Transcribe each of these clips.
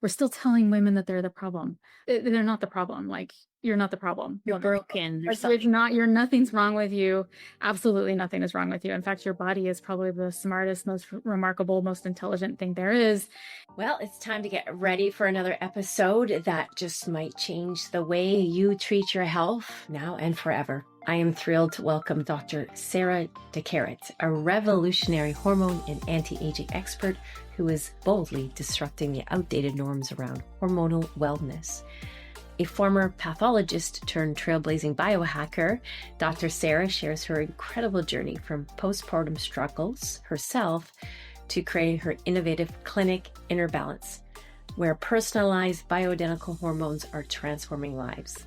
we're still telling women that they're the problem. They're not the problem. Like, you're not the problem. You're broken or It's something. not, nothing's wrong with you. Absolutely nothing is wrong with you. In fact, your body is probably the smartest, most remarkable, most intelligent thing there is. Well, it's time to get ready for another episode that just might change the way you treat your health now and forever. I am thrilled to welcome Dr. Sarah Daccarett, a revolutionary hormone and anti-aging expert who is boldly disrupting the outdated norms around hormonal wellness. A former pathologist turned trailblazing biohacker, Dr. Sarah shares her incredible journey from postpartum struggles herself to creating her innovative clinic, Inner Balance, where personalized bioidentical hormones are transforming lives.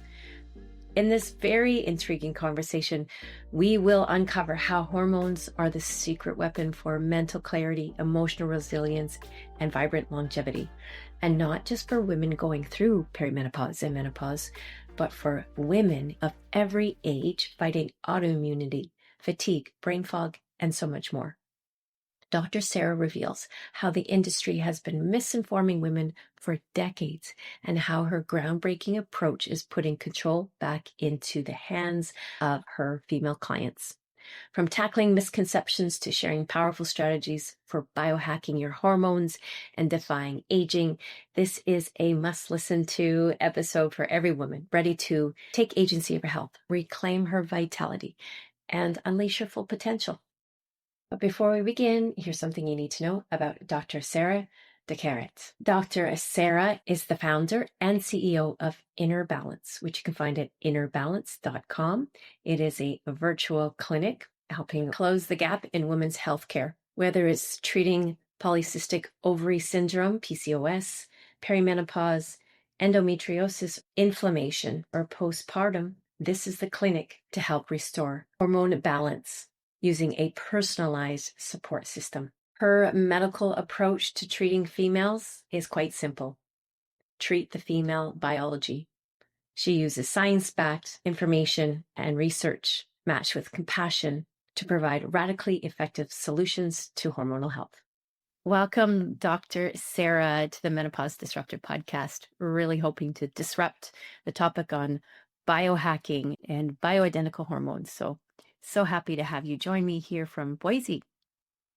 In this very intriguing conversation, we will uncover how hormones are the secret weapon for mental clarity, emotional resilience, and vibrant longevity. And not just for women going through perimenopause and menopause, but for women of every age fighting autoimmunity, fatigue, brain fog, and so much more. Dr. Sarah reveals how the industry has been misinforming women for decades and how her groundbreaking approach is putting control back into the hands of her female clients. From tackling misconceptions to sharing powerful strategies for biohacking your hormones and defying aging, this is a must-listen to episode for every woman ready to take agency of her health, reclaim her vitality, and unleash her full potential. But before we begin, here's something you need to know about Dr. Sarah Daccarett. Dr. Sarah is the founder and CEO of Inner Balance, which you can find at innerbalance.com. It is a virtual clinic helping close the gap in women's healthcare, whether it's treating polycystic ovary syndrome, PCOS, perimenopause, endometriosis, inflammation, or postpartum. This is the clinic to help restore hormone balance using a personalized support system. Her medical approach to treating females is quite simple. Treat the female biology. She uses science-backed information and research matched with compassion to provide radically effective solutions to hormonal health. Welcome, Dr. Sarah, to the Menopause Disruptor podcast. We're really hoping to disrupt the topic on biohacking and bioidentical hormones. So happy to have you join me here from Boise.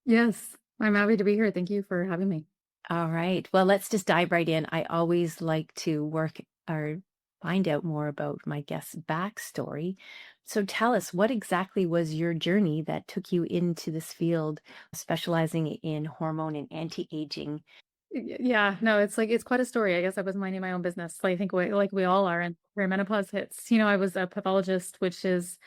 Yes, I'm happy to be here. Thank you for having me. All right. Well, let's just dive right in. I always like to work or find out more about my guest's backstory. So tell us, what exactly was your journey that took you into this field, specializing in hormone and anti-aging? Yeah, no, it's quite a story. I guess I was minding my own business. I think like we all are, and where menopause hits. I was a pathologist, which is,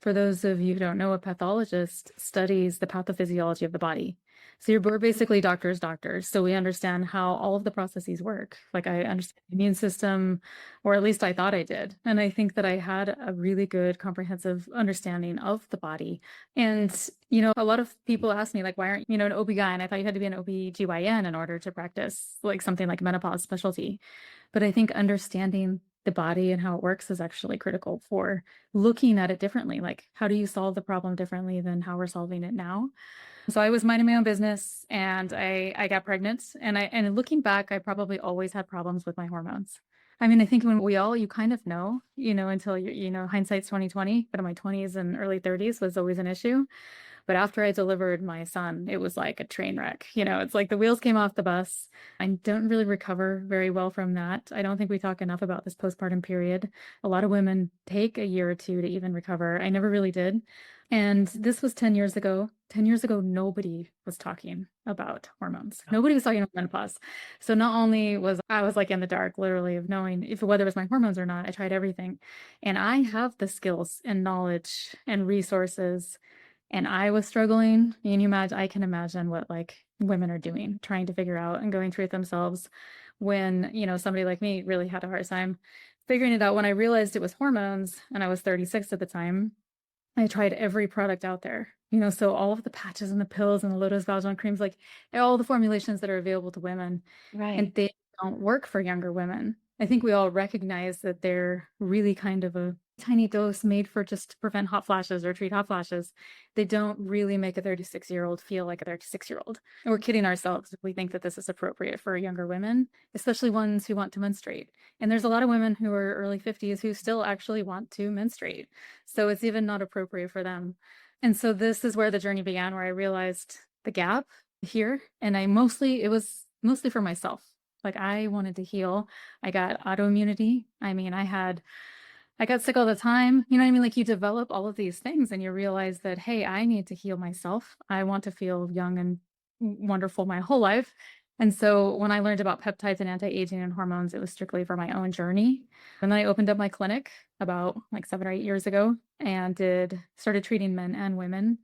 for those of you who don't know, a pathologist studies the pathophysiology of the body. So we're basically doctors. So we understand how all of the processes work. Like, I understand the immune system, or at least I thought I did. And I think that I had a really good comprehensive understanding of the body. And, a lot of people ask me, like, why aren't you, an OB-GYN? I thought you had to be an OB-GYN in order to practice like something like menopause specialty. But I think understanding the body and how it works is actually critical for looking at it differently. Like, how do you solve the problem differently than how we're solving it now? So I was minding my own business, and I got pregnant, and looking back, I probably always had problems with my hormones. I mean, I think when you kind of know, until hindsight's 2020, but in my 20s and early 30s was always an issue. But after I delivered my son, it was like a train wreck. It's like the wheels came off the bus. I don't really recover very well from that. I don't think we talk enough about this postpartum period. A lot of women take a year or two to even recover. I never really did. And this was 10 years ago. 10 years ago, nobody was talking about hormones. Nobody was talking about menopause. So not only was I like in the dark, literally, of knowing whether it was my hormones or not, I tried everything. And I have the skills and knowledge and resources, and I was struggling. And I can imagine what like women are doing, trying to figure out and going through it themselves, when, somebody like me really had a hard time figuring it out. When I realized it was hormones, and I was 36 at the time, I tried every product out there, so all of the patches and the pills and the low-dose vaginal creams, like all the formulations that are available to women. Right. And they don't work for younger women. I think we all recognize that they're really kind of a tiny dose made for just to prevent hot flashes or treat hot flashes, they don't really make a 36-year-old feel like a 36-year-old. And we're kidding ourselves if we think that this is appropriate for younger women, especially ones who want to menstruate. And there's a lot of women who are early 50s who still actually want to menstruate. So it's even not appropriate for them. And so this is where the journey began, where I realized the gap here. And it was mostly for myself. Like I wanted to heal. I got autoimmunity. I mean, I got sick all the time. You know what I mean? Like you develop all of these things and you realize that, hey, I need to heal myself. I want to feel young and wonderful my whole life. And so when I learned about peptides and anti-aging and hormones, it was strictly for my own journey. And then I opened up my clinic about like 7 or 8 years ago and started treating men and women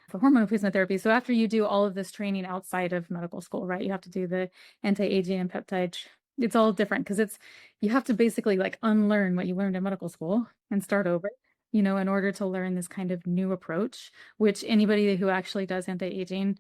for hormone replacement therapy. So after you do all of this training outside of medical school, right, you have to do the anti-aging and peptide. It's all different because you have to basically like unlearn what you learned in medical school and start over, in order to learn this kind of new approach, which anybody who actually does anti-aging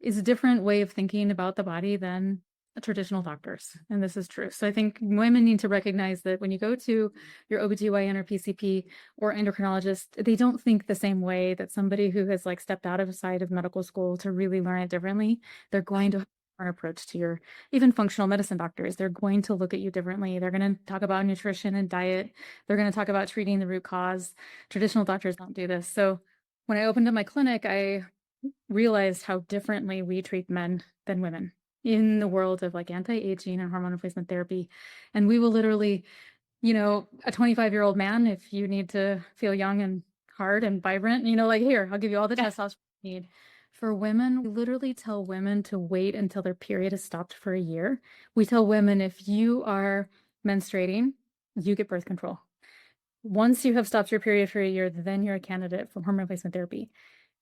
is a different way of thinking about the body than traditional doctors. And this is true. So I think women need to recognize that when you go to your OBGYN or PCP or endocrinologist, they don't think the same way that somebody who has like stepped out of side of medical school to really learn it differently. They're going to have an approach to your even functional medicine doctors. They're going to look at you differently. They're going to talk about nutrition and diet. They're going to talk about treating the root cause. Traditional doctors don't do this. So when I opened up my clinic, I realized how differently we treat men than women in the world of like anti-aging and hormone replacement therapy. And we will literally, a 25-year-old man, if you need to feel young and hard and vibrant, like, here, I'll give you all the testosterone you need. For women, we literally tell women to wait until their period is stopped for a year. We tell women if you are menstruating, you get birth control. Once you have stopped your period for a year, then you're a candidate for hormone replacement therapy.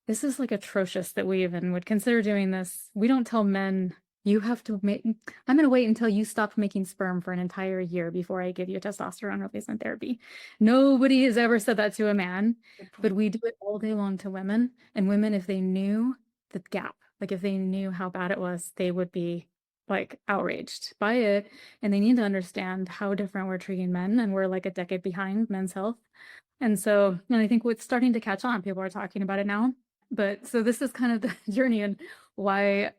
This is like atrocious that we even would consider doing this. We don't tell men, you have to make, I'm going to wait until you stop making sperm for an entire year before I give you testosterone replacement therapy. Nobody has ever said that to a man, but we do it all day long to women. And women, if they knew the gap, like if they knew how bad it was, they would be like outraged by it. And they need to understand how different we're treating men. And we're like a decade behind men's health. And so, and I think what's starting to catch on, people are talking about it now. But so this is kind of the journey, and why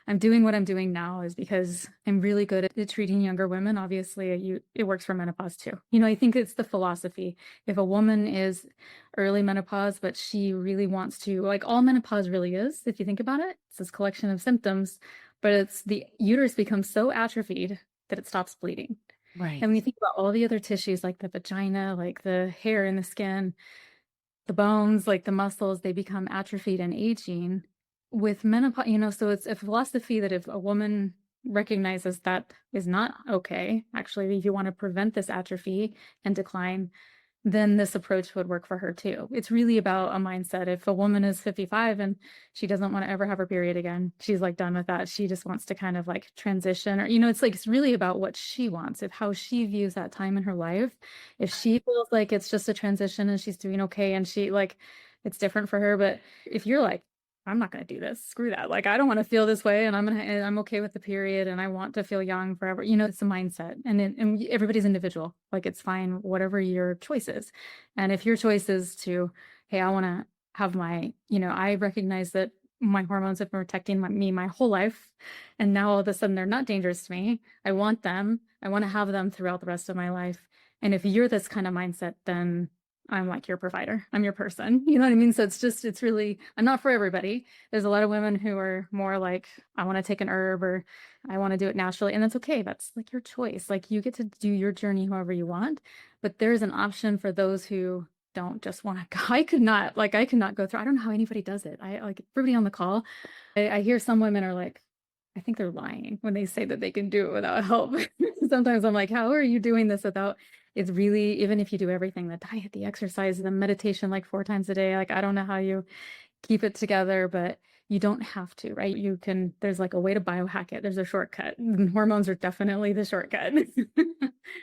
I'm doing what I'm doing now is because I'm really good at treating younger women. Obviously, it works for menopause too. I think it's the philosophy. If a woman is early menopause, but she really wants to, like all menopause really is, if you think about it, it's this collection of symptoms, but it's the uterus becomes so atrophied that it stops bleeding. Right. And when you think about all the other tissues, like the vagina, like the hair and the skin, the bones, like the muscles, they become atrophied and aging with menopause, so it's a philosophy that if a woman recognizes that is not okay, actually, if you want to prevent this atrophy and decline, then this approach would work for her too. It's really about a mindset. If a woman is 55 and she doesn't want to ever have her period again, she's like done with that. She just wants to kind of like transition, or, it's like, it's really about what she wants, if how she views that time in her life. If she feels like it's just a transition and she's doing okay and she like, it's different for her. But if you're like, I'm not going to do this. Screw that. Like, I don't want to feel this way and I'm okay with the period and I want to feel young forever. It's a mindset and everybody's individual. Like, it's fine, whatever your choice is. And if your choice is to, hey, I want to have I recognize that my hormones have been protecting me my whole life. And now all of a sudden they're not dangerous to me. I want them. I want to have them throughout the rest of my life. And if you're this kind of mindset, then I'm like your provider. I'm your person. You know what I mean? So it's really, I'm not for everybody. There's a lot of women who are more like, I want to take an herb or I want to do it naturally. And that's okay. That's like your choice. Like you get to do your journey however you want. But there's an option for those who don't just want to go. I could not go through. I don't know how anybody does it. I like everybody on the call. I hear some women are like, I think they're lying when they say that they can do it without help. Sometimes I'm like, how are you doing this without? It's really, even if you do everything, the diet, the exercise, the meditation, like 4 times a day, like, I don't know how you keep it together, but you don't have to, right? There's like a way to biohack it. There's a shortcut. And hormones are definitely the shortcut.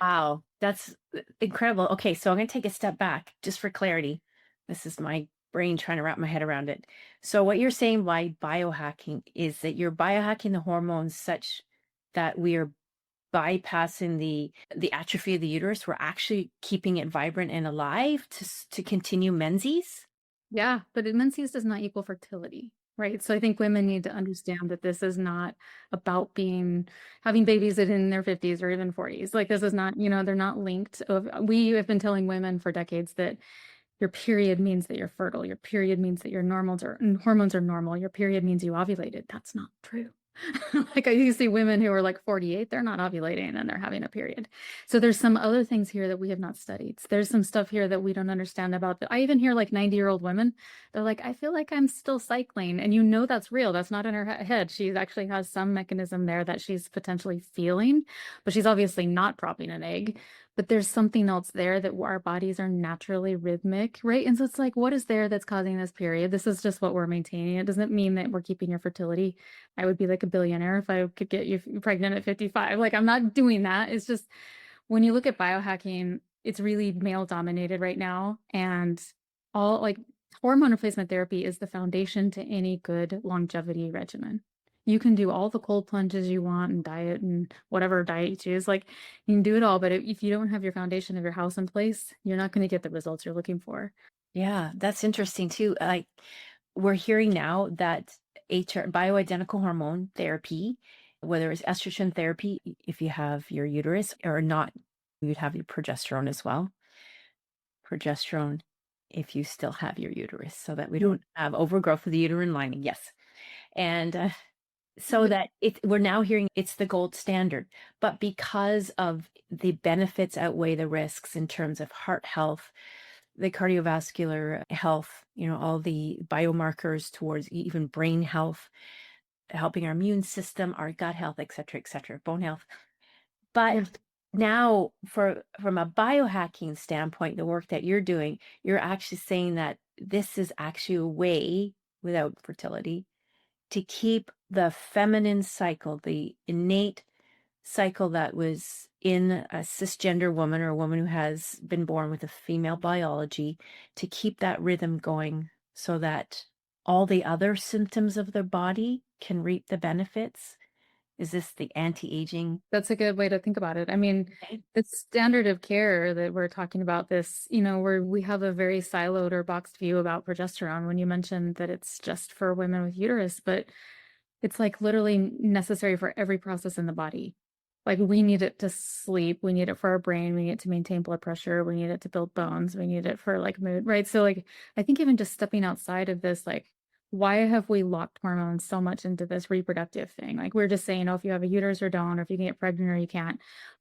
Wow, that's incredible. Okay, so I'm going to take a step back just for clarity. This is my brain trying to wrap my head around it. So what you're saying by biohacking is that you're biohacking the hormones such that we are bypassing the atrophy of the uterus. We're actually keeping it vibrant and alive to continue menses. Yeah, but menses does not equal fertility, right? So I think women need to understand that this is not about being having babies in their 50s or even 40s. Like this is not, they're not linked. We have been telling women for decades that your period means that you're fertile. Your period means that your hormones are normal. Your period means you ovulated. That's not true. Like I see women who are like 48, they're not ovulating and they're having a period. So there's some other things here that we have not studied. There's some stuff here that we don't understand about. I even hear like 90-year-old women, they're like, I feel like I'm still cycling. And that's real. That's not in her head. She actually has some mechanism there that she's potentially feeling, but she's obviously not dropping an egg. But there's something else there that our bodies are naturally rhythmic, right? And so it's like, what is there that's causing this period? This is just what we're maintaining. It doesn't mean that we're keeping your fertility. I would be like a billionaire if I could get you pregnant at 55. Like, I'm not doing that. It's just when you look at biohacking, it's really male dominated right now. And all like hormone replacement therapy is the foundation to any good longevity regimen. You can do all the cold plunges you want and diet and whatever diet you choose. Like you can do it all, but if you don't have your foundation of your house in place, you're not going to get the results you're looking for. Yeah, that's interesting too. Like we're hearing now that bioidentical hormone therapy, whether it's estrogen therapy, if you have your uterus or not, you'd have your progesterone as well. Progesterone if you still have your uterus, so that we don't have overgrowth of the uterine lining. Yes. And so that we're now hearing it's the gold standard. But because of the benefits outweigh the risks in terms of heart health, the cardiovascular health, all the biomarkers towards even brain health, helping our immune system, our gut health, et cetera, bone health. But Yeah. now from a biohacking standpoint, the work that you're doing, you're actually saying that this is actually a way without fertility to keep the feminine cycle, the innate cycle that was in a cisgender woman or a woman who has been born with a female biology, to keep that rhythm going so that all the other symptoms of their body can reap the benefits. Is this the anti-aging? That's a good way to think about it. I mean, Okay. the standard of care that we're talking about this, where we have a very siloed or boxed view about progesterone when you mentioned that it's just for women with uterus, but it's like literally necessary for every process in the body. Like we need it to sleep, we need it for our brain, we need it to maintain blood pressure, we need it to build bones, we need it for like mood, right? So like I think even just stepping outside of this, like why have we locked hormones so much into this reproductive thing? Like we're just saying, oh, if you have a uterus or don't, or if you can get pregnant or you can't.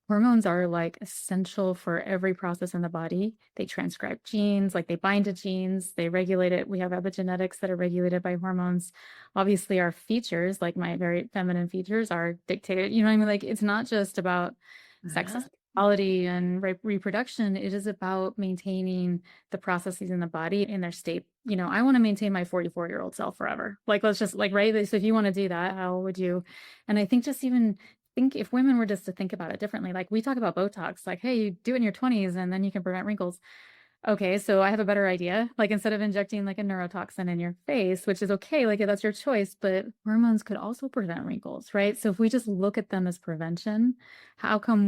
Hormones are like essential for every process in the body. They transcribe genes, like they bind to genes, they regulate it. We have epigenetics that are regulated by hormones. Obviously, our features, like my very feminine features, are dictated. You know what I mean? Like it's not just about sex and Uh-huh. sexuality and reproduction. It is about maintaining the processes in the body in their state. I want to maintain my 44-year-old self forever. Like, let's just like, right. So if you want to do that, how would you? And I think just even think if women were just to think about it differently, like we talk about Botox, like, hey, you do it in your 20s and then you can prevent wrinkles. Okay, so I have a better idea. Like instead of injecting like a neurotoxin in your face, which is okay, like that's your choice, but hormones could also prevent wrinkles, right? So if we just look at them as prevention, how come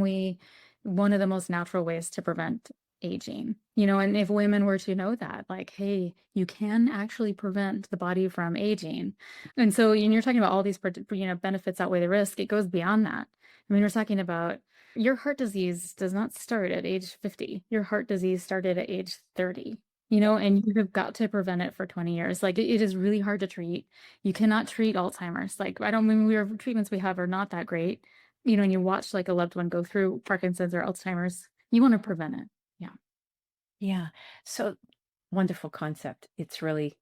one of the most natural ways to prevent aging, and if women were to know that, like, hey, you can actually prevent the body from aging. And so when you're talking about all these, benefits outweigh the risk, it goes beyond that. I mean, we're talking about your heart disease does not start at age 50. Your heart disease started at age 30, and you have got to prevent it for 20 years. Like it is really hard to treat. You cannot treat Alzheimer's. Like I don't mean treatments we have are not that great. And you watch like a loved one go through Parkinson's or Alzheimer's, you want to prevent it. Yeah. Yeah. So wonderful concept. It's really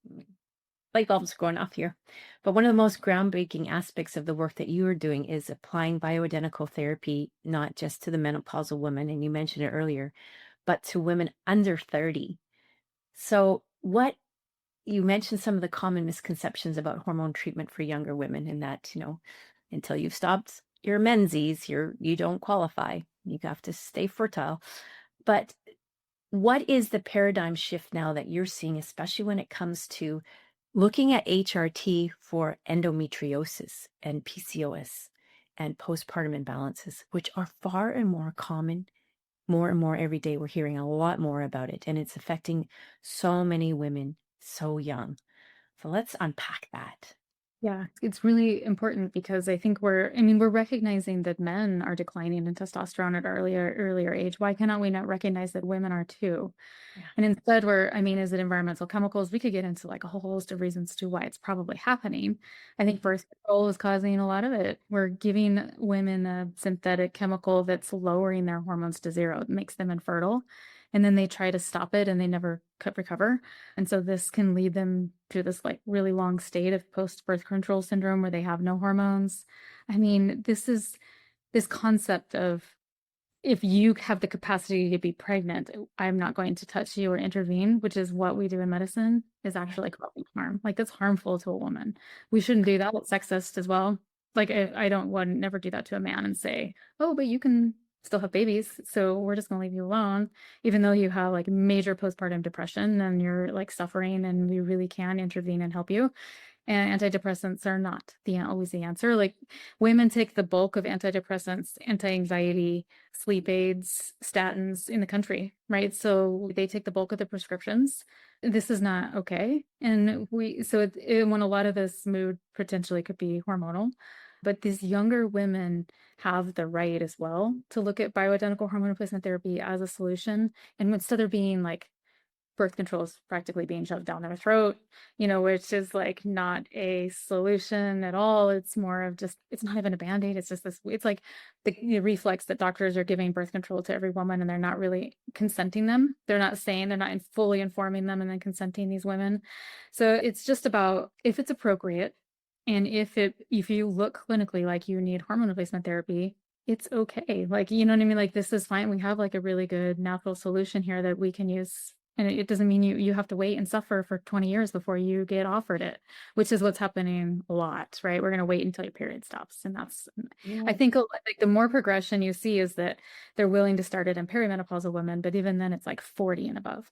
light bulbs going off here. But one of the most groundbreaking aspects of the work that you are doing is applying bioidentical therapy, not just to the menopausal woman, and you mentioned it earlier, but to women under 30. So what you mentioned some of the common misconceptions about hormone treatment for younger women, and that, until you've stopped your menses, you don't qualify. You have to stay fertile. But what is the paradigm shift now that you're seeing, especially when it comes to looking at HRT for endometriosis and PCOS? and postpartum imbalances, which are far and more common. More and more every day, we're hearing a lot more about it, and it's affecting so many women so young. So let's unpack that. Yeah, it's really important because I think I mean, we're recognizing that men are declining in testosterone at earlier age. Why cannot we not recognize that women are too? Yeah. And instead, I mean, is it environmental chemicals? We could get into like a whole host of reasons to why it's probably happening. I think birth control is causing a lot of it. We're giving women a synthetic chemical that's lowering their hormones to zero. It makes them infertile. And then they try to stop it and they never could recover. And so this can lead them to this like really long state of post-birth control syndrome where they have no hormones. I mean, this concept of if you have the capacity to be pregnant, I'm not going to touch you or intervene, which is what we do in medicine, is Yeah. actually causing harm. Like that's harmful to a woman. We shouldn't do that. It's sexist as well. Like I don't would never do that to a man and say, oh, but you can still have babies, so we're just gonna leave you alone, even though you have like major postpartum depression and you're like suffering, and we really can intervene and help you. And antidepressants are not always the answer. Like women take the bulk of antidepressants, anti-anxiety, sleep aids, statins in the country, right? So they take the bulk of the prescriptions. This is not okay. And when a lot of this mood potentially could be hormonal, but these younger women have the right as well to look at bioidentical hormone replacement therapy as a solution. And instead of being like birth control is practically being shoved down their throat, which is like not a solution at all. It's more of just, it's not even a band-aid. It's just this, it's like the reflex that doctors are giving birth control to every woman and they're not really consenting them. They're not saying, they're not fully informing them and then consenting these women. So it's just about if it's appropriate and if you look clinically like you need hormone replacement therapy, it's okay. Like, you know what I mean? Like this is fine. We have like a really good natural solution here that we can use. And it doesn't mean you have to wait and suffer for 20 years before you get offered it, which is what's happening a lot, right? We're going to wait until your period stops. And I Yeah. think like the more progression you see is that they're willing to start it in perimenopausal women, but even then it's like 40 and above.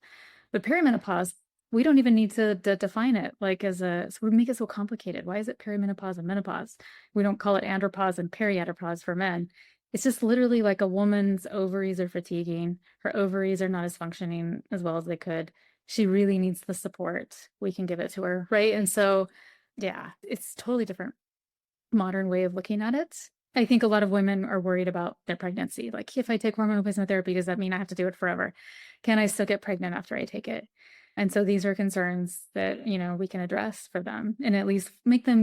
But perimenopause, we don't even need to define it like so we make it so complicated. Why is it perimenopause and menopause? We don't call it andropause and periandropause for men. It's just literally like a woman's ovaries are fatiguing. Her ovaries are not as functioning as well as they could. She really needs the support. We can give it to her, right? And so, yeah, it's totally different modern way of looking at it. I think a lot of women are worried about their pregnancy. Like, if I take hormone replacement therapy, does that mean I have to do it forever? Can I still get pregnant after I take it? And so these are concerns that, we can address for them and at least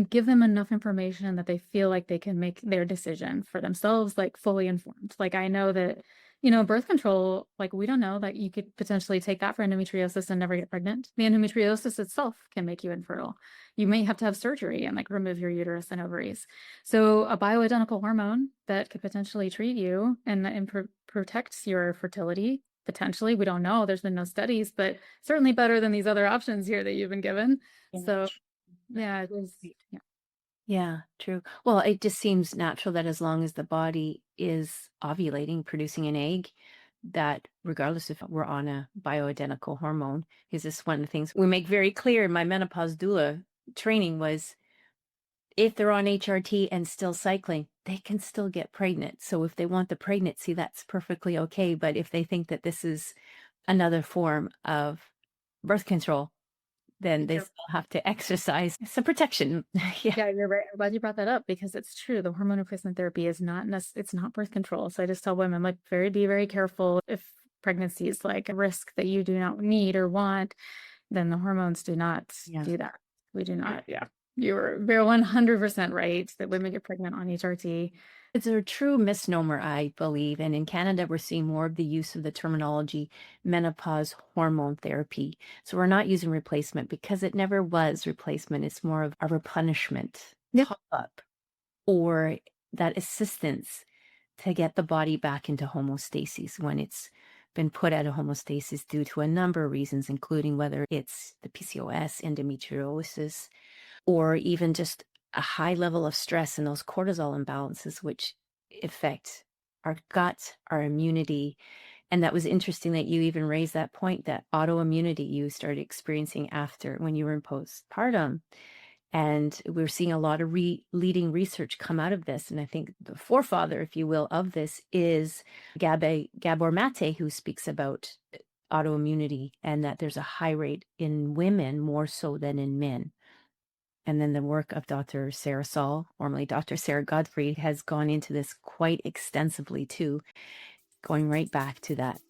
give them enough information that they feel like they can make their decision for themselves, like fully informed. Like I know that, birth control, like we don't know that you could potentially take that for endometriosis and never get pregnant. The endometriosis itself can make you infertile. You may have to have surgery and like remove your uterus and ovaries. So a bioidentical hormone that could potentially treat you and protects your fertility. Potentially, we don't know. There's been no studies, but certainly better than these other options here that you've been given. Yeah. So, yeah, it was, yeah. Yeah, true. Well, it just seems natural that as long as the body is ovulating, producing an egg, that regardless if we're on a bioidentical hormone, is this one of the things we make very clear in my menopause doula training was if they're on HRT and still cycling, they can still get pregnant. So if they want the pregnancy, that's perfectly okay. But if they think that this is another form of birth control, then they still have to exercise some protection. Yeah. Yeah, you're right. I'm glad you brought that up because it's true. The hormone replacement therapy is it's not birth control. So I just tell women like be very careful if pregnancy is like a risk that you do not need or want, then the hormones do not Yeah. do that. We do not. Yeah. You were very 100% right that women get pregnant on HRT. It's a true misnomer, I believe. And in Canada, we're seeing more of the use of the terminology menopause hormone therapy. So we're not using replacement because it never was replacement. It's more of a replenishment, Yep. top up, or that assistance to get the body back into homeostasis when it's been put out of homeostasis due to a number of reasons, including whether it's the PCOS, endometriosis, or even just a high level of stress and those cortisol imbalances, which affect our gut, our immunity. And that was interesting that you even raised that point that autoimmunity you started experiencing after when you were in postpartum. And we're seeing a lot of leading research come out of this. And I think the forefather, if you will, of this is Gabor Mate, who speaks about autoimmunity and that there's a high rate in women more so than in men. And then the work of Dr. Sarah Saul, formerly Dr. Sarah Godfrey, has gone into this quite extensively too, going right back to that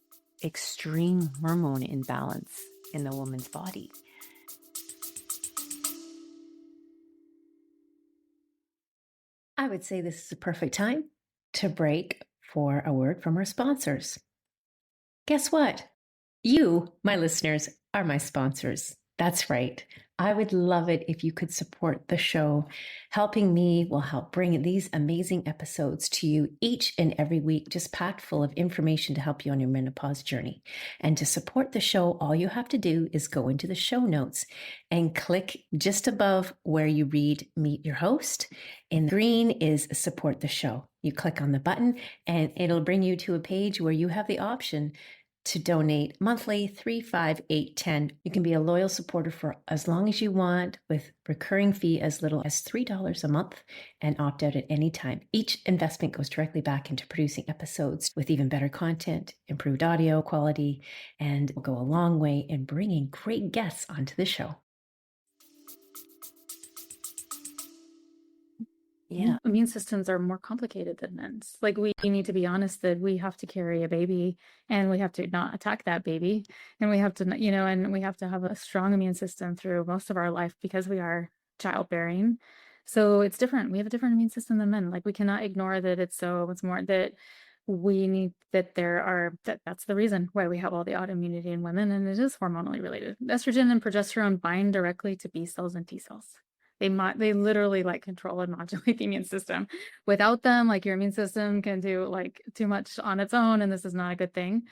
extreme hormone imbalance in the woman's body. I would say this is a perfect time to break for a word from our sponsors. Guess what? You, my listeners, are my sponsors. That's right. I would love it if you could support the show. Helping me will help bring these amazing episodes to you each and every week, just packed full of information to help you on your menopause journey. And to support the show, all you have to do is go into the show notes and click just above where you read Meet Your Host. In green is Support the Show. You click on the button and it'll bring you to a page where you have the option to donate monthly, 3, 5, 8, 10. You can be a loyal supporter for as long as you want with recurring fee as little as $3 a month and opt out at any time. Each investment goes directly back into producing episodes with even better content, improved audio quality, and will go a long way in bringing great guests onto the show. Yeah. Immune systems are more complicated than men's. Like we need to be honest that we have to carry a baby and we have to not attack that baby. And we have to, and we have to have a strong immune system through most of our life because we are childbearing. So it's different. We have a different immune system than men. Like we cannot ignore that it's more that we need that's the reason why we have all the autoimmunity in women, and it is hormonally related. Estrogen and progesterone bind directly to B cells and T cells. They literally like control and modulate the immune system. Without them, like your immune system can do like too much on its own, and this is not a good thing.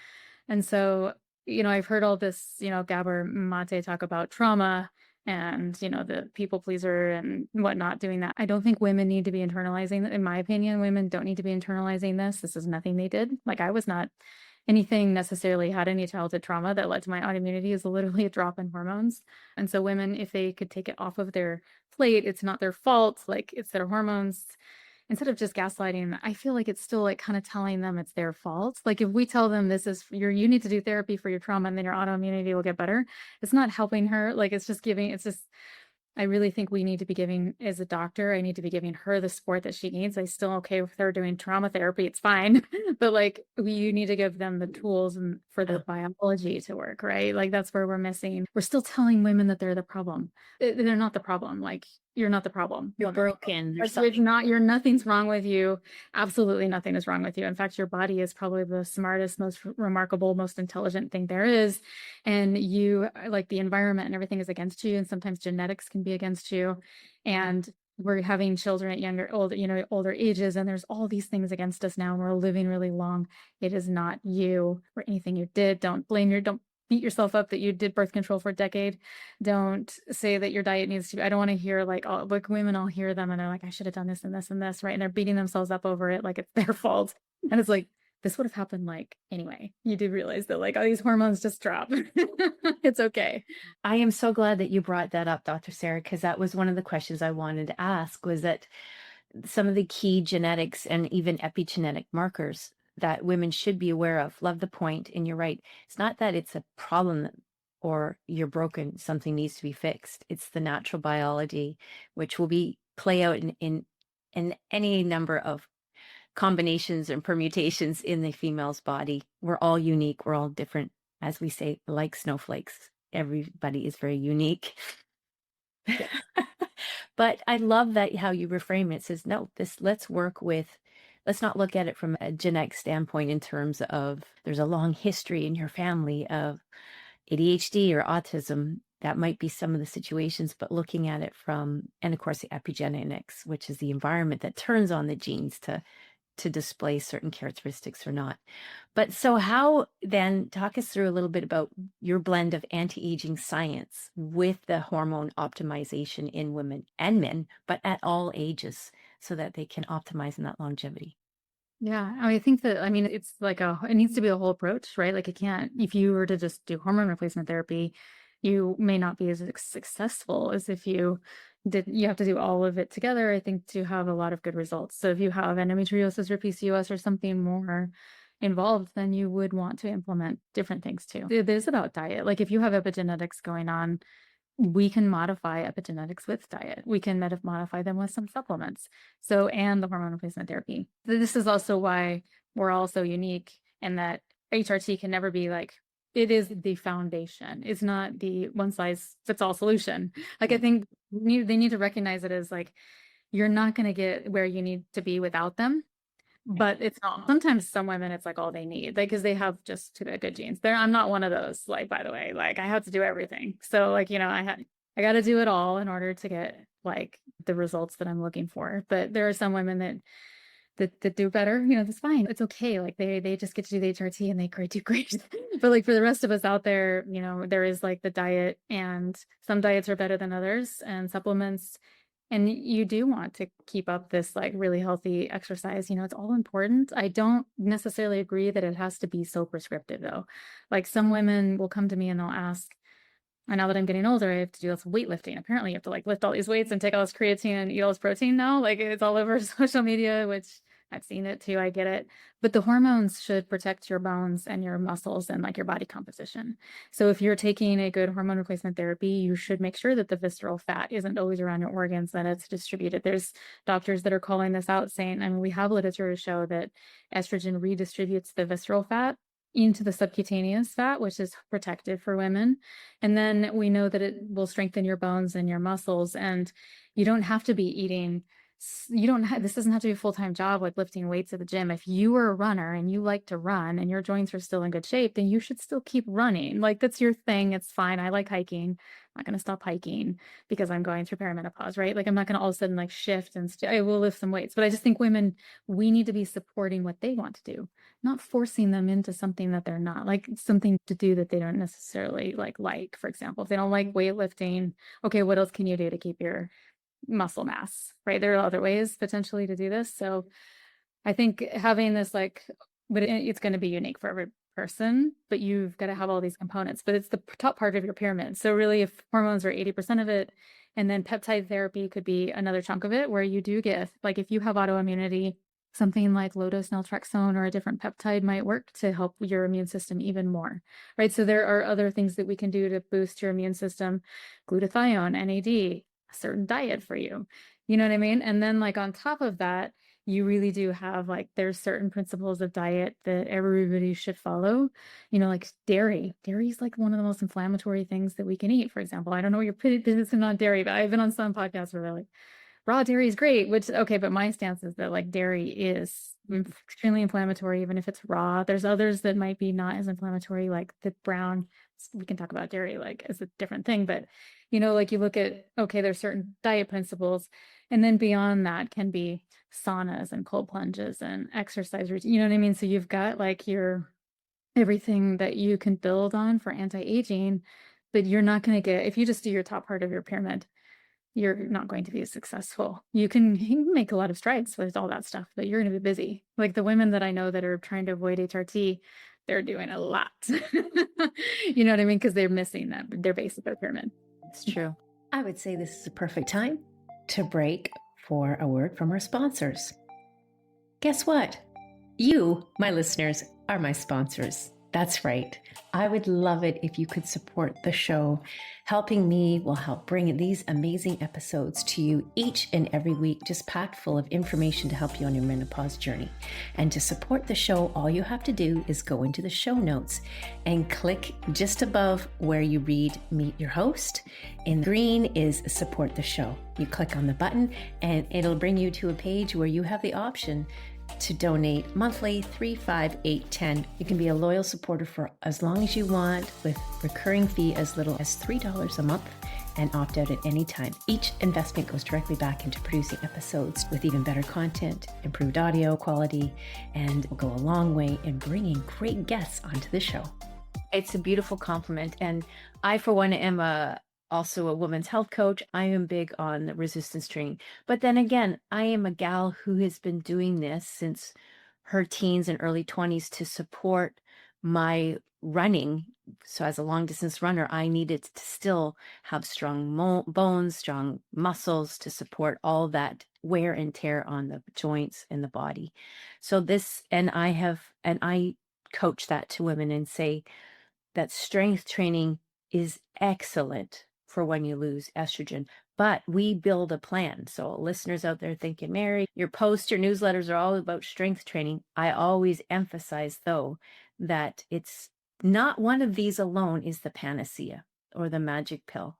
And so, I've heard all this, Gabor Mate talk about trauma and, the people pleaser and whatnot doing that. I don't think women need to be internalizing, in my opinion, women don't need to be internalizing this. This is nothing they did. Like I was not anything necessarily had any childhood trauma that led to my autoimmunity is literally a drop in hormones. And so women, if they could take it off of their plate, it's not their fault, like it's their hormones. Instead of just gaslighting, I feel like it's still like kind of telling them it's their fault. Like if we tell them this is you need to do therapy for your trauma and then your autoimmunity will get better, it's not helping her. Like it's just I really think we need to be giving, as a doctor, I need to be giving her the support that she needs. I'm still okay with her doing trauma therapy. It's fine. But like you need to give them the tools and for their biology to work, right? Like that's where we're missing. We're still telling women that they're the problem. They're not the problem. Like you're not the problem. You're broken. Nothing's wrong with you. Absolutely nothing is wrong with you. In fact, your body is probably the smartest, most remarkable, most intelligent thing there is. And you, like the environment and everything is against you. And sometimes genetics can be against you. And we're having children at older ages. And there's all these things against us now. And we're living really long. It is not you or anything you did. Don't beat yourself up that you did birth control for a decade. Don't say that your diet needs to be, I don't want to hear like women, I'll hear them and they're like, I should have done this and this and this, right? And they're beating themselves up over it like it's their fault. And it's like, this would have happened like anyway. You do realize that like all these hormones just drop. It's okay. I am so glad that you brought that up, Dr. Sarah, because that was one of the questions I wanted to ask, was that some of the key genetics and even epigenetic markers that women should be aware of. Love the point, and you're right. It's not that it's a problem or you're broken, something needs to be fixed. It's the natural biology, which will play out in any number of combinations and permutations in the female's body. We're all unique. We're all different, as we say, like snowflakes. Everybody is very unique. But I love that how you reframe it. It says, no, let's not look at it from a genetic standpoint in terms of there's a long history in your family of ADHD or autism. That might be some of the situations, but looking at it and of course the epigenetics, which is the environment that turns on the genes to display certain characteristics or not. But so how then, talk us through a little bit about your blend of anti-aging science with the hormone optimization in women and men, but at all ages, so that they can optimize in that longevity. Yeah, I think it's like it needs to be a whole approach, right? Like if you were to just do hormone replacement therapy, you may not be as successful as if you you have to do all of it together, I think, to have a lot of good results. So if you have endometriosis or PCOS or something more involved, then you would want to implement different things too. It is about diet. Like if you have epigenetics going on, we can modify epigenetics with diet. We can modify them with some supplements. So, and the hormone replacement therapy. This is also why we're all so unique in that HRT can never be like, it is the foundation. It's not the one size fits all solution. Like I think they need to recognize it as like, you're not going to get where you need to be without them. But it's not. Sometimes some women, it's like all they need, like, because they have just good genes. I'm not one of those, like, by the way, like I have to do everything. So like, I got to do it all in order to get like the results that I'm looking for. But there are some women that do better, that's fine. It's okay. Like they just get to do the HRT and they do great. But like for the rest of us out there, there is like the diet, and some diets are better than others, and supplements. And you do want to keep up this like really healthy exercise. It's all important. I don't necessarily agree that it has to be so prescriptive though. Like some women will come to me and they'll ask, and now that I'm getting older, I have to do lots of weightlifting. Apparently you have to like lift all these weights and take all this creatine and eat all this protein now. Like it's all over social media, which I've seen it too. I get it. But the hormones should protect your bones and your muscles and like your body composition. So if you're taking a good hormone replacement therapy, you should make sure that the visceral fat isn't always around your organs, that it's distributed. There's doctors that are calling this out saying, I mean, we have literature to show that estrogen redistributes the visceral fat into the subcutaneous fat, which is protective for women. And then we know that it will strengthen your bones and your muscles. And you don't have to be eating, this doesn't have to be a full-time job like lifting weights at the gym. If you are a runner and you like to run and your joints are still in good shape, then you should still keep running. Like that's your thing. It's fine. I like hiking. I'm not going to stop hiking because I'm going through perimenopause, right? Like I'm not going to all of a sudden like shift and I will lift some weights. But I just think women, we need to be supporting what they want to do, not forcing them into something that they're not, like something to do that they don't necessarily like, for example, if they don't like weightlifting, okay, what else can you do to keep your muscle mass, right? There are other ways potentially to do this. So I think having this but it's going to be unique for every person, but you've got to have all these components, but it's the top part of your pyramid. So really if hormones are 80% of it, and then peptide therapy could be another chunk of it, where you do get, like if you have autoimmunity, something like low-dose naltrexone or a different peptide might work to help your immune system even more, right? So there are other things that we can do to boost your immune system, glutathione, NAD, a certain diet for you. You know what I mean? And then like on top of that, you really do have like, there's certain principles of diet that everybody should follow, like dairy. Dairy is like one of the most inflammatory things that we can eat, for example. I don't know what your position on dairy, but I've been on some podcasts where they're like, raw dairy is great, which, okay, but my stance is that like dairy is extremely inflammatory, even if it's raw. There's others that might be not as inflammatory, like the brown. We can talk about dairy like as a different thing, but like you look at, okay, there's certain diet principles, and then beyond that can be saunas and cold plunges and exercise routine. You know what I mean? So you've got like your everything that you can build on for anti-aging, but you're not going to get, if you just do your top part of your pyramid, you're not going to be as successful. You can make a lot of strides with all that stuff, but you're going to be busy. Like the women that I know that are trying to avoid HRT, they're doing a lot. You know what I mean? Because they're missing their base of their pyramid. It's true. I would say this is a perfect time to break for a word from our sponsors. Guess what? You, my listeners, are my sponsors. That's right. I would love it if you could support the show. Helping me will help bring these amazing episodes to you each and every week, just packed full of information to help you on your menopause journey. And to support the show, all you have to do is go into the show notes and click just above where you read Meet Your Host. In green is Support the Show. You click on the button and it'll bring you to a page where you have the option to donate monthly, 3, 5, 8, 10. You can be a loyal supporter for as long as you want, with recurring fee as little as $3 a month, and opt out at any time. Each investment goes directly back into producing episodes with even better content, improved audio quality, and will go a long way in bringing great guests onto the show. It's a beautiful compliment. And I, for one, am also a women's health coach. I am big on resistance training. But then again, I am a gal who has been doing this since her teens and early 20s to support my running. So as a long distance runner, I needed to still have strong bones, strong muscles to support all that wear and tear on the joints and the body. So and I coach that to women and say that strength training is excellent for when you lose estrogen, but we build a plan. So listeners out there thinking, Mary, your posts, your newsletters are all about strength training. I always emphasize though, that it's not one of these alone is the panacea or the magic pill.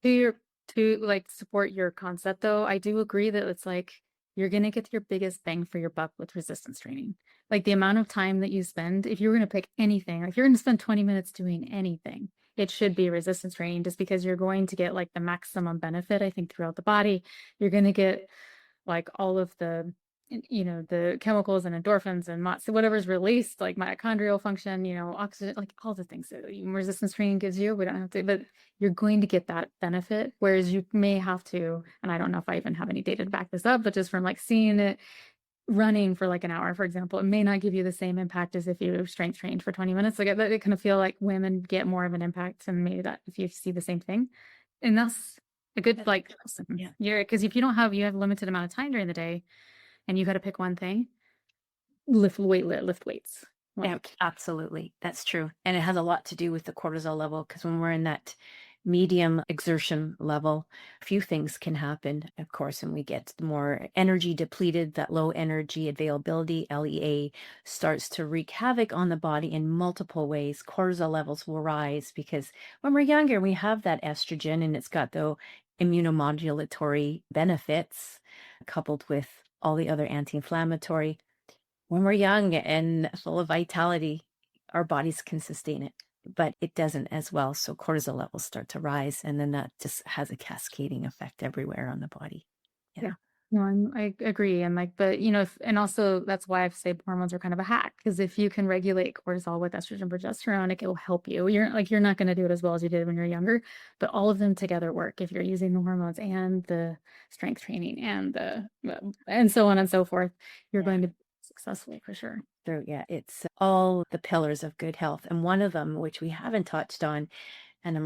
To your to like support your concept though, I do agree that it's like you're gonna get your biggest bang for your buck with resistance training. Like the amount of time that you spend, if you're gonna pick anything, like if you're gonna spend 20 minutes doing anything, it should be resistance training just because you're going to get like the maximum benefit, I think, throughout the body. You're gonna get like all of the the chemicals and endorphins and so whatever's released, like mitochondrial function, oxygen, like all the things that resistance training gives you. We don't have to, but you're going to get that benefit. Whereas you may have to, and I don't know if I even have any data to back this up, but just from like seeing it running for like an hour, for example, it may not give you the same impact as if you strength trained for 20 minutes. Like it kind of feel like women get more of an impact, and maybe that if you see the same thing, and that's a good like yeah, because if you you have a limited amount of time during the day and you got to pick one thing, lift weights. Yeah, absolutely. That's true. And it has a lot to do with the cortisol level, because when we're in that medium exertion level, a few things can happen, of course, and we get more energy depleted. That low energy availability, LEA, starts to wreak havoc on the body in multiple ways. Cortisol levels will rise because when we're younger, we have that estrogen and it's got the immunomodulatory benefits coupled with all the other anti-inflammatory. When we're young and full of vitality, our bodies can sustain it, but it doesn't as well. So cortisol levels start to rise, and then that just has a cascading effect everywhere on the body. Yeah. No, I agree. And like, but and also that's why I say hormones are kind of a hack, because if you can regulate cortisol with estrogen, progesterone, it will help you. You're not going to do it as well as you did when you're younger, but all of them together work if you're using the hormones and the strength training and and so on and so forth. You're going to be successful for sure. So yeah, it's all the pillars of good health. And one of them, which we haven't touched on, and I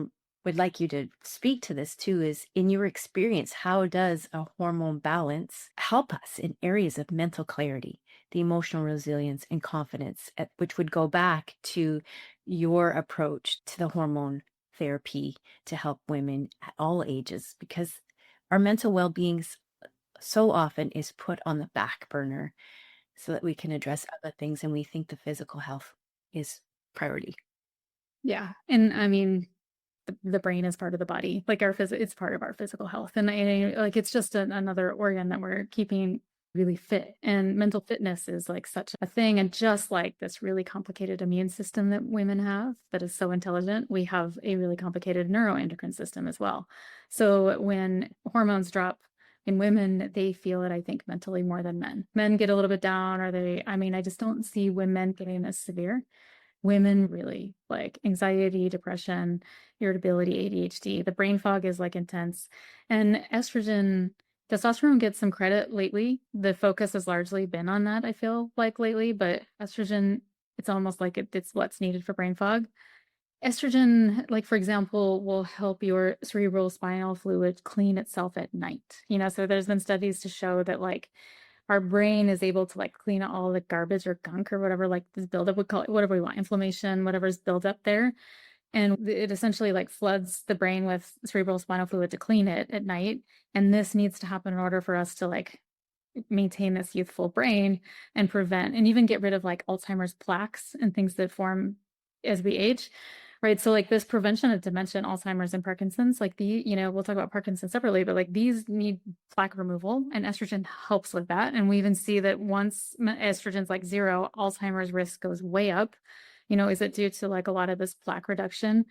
would like you to speak to this too, is in your experience, how does a hormone balance help us in areas of mental clarity, the emotional resilience and confidence, which would go back to your approach to the hormone therapy to help women at all ages, because our mental well-being so often is put on the back burner so that we can address other things, and we think the physical health is priority. Yeah. And I mean, the brain is part of the body, like it's part of our physical health. And like, it's just another organ that we're keeping really fit. And mental fitness is like such a thing. And just like this really complicated immune system that women have that is so intelligent, we have a really complicated neuroendocrine system as well. So when hormones drop in women, they feel it, I think, mentally more than men. Men get a little bit down, I just don't see women getting as severe. Women really, like anxiety, depression, irritability, ADHD. The brain fog is like intense. And testosterone gets some credit lately. The focus has largely been on that, I feel like lately, but estrogen, it's almost like it's what's needed for brain fog. Estrogen, like for example, will help your cerebral spinal fluid clean itself at night. So there's been studies to show that like our brain is able to like clean out all the garbage or gunk or whatever, like this buildup, we call it whatever we want, inflammation, whatever's built up there. And it essentially like floods the brain with cerebral spinal fluid to clean it at night. And this needs to happen in order for us to like maintain this youthful brain and prevent and even get rid of like Alzheimer's plaques and things that form as we age. Right. So like this prevention of dementia, Alzheimer's and Parkinson's, like we'll talk about Parkinson's separately, but like these need plaque removal and estrogen helps with that. And we even see that once estrogen's like zero, Alzheimer's risk goes way up. Is it due to like a lot of this plaque reduction?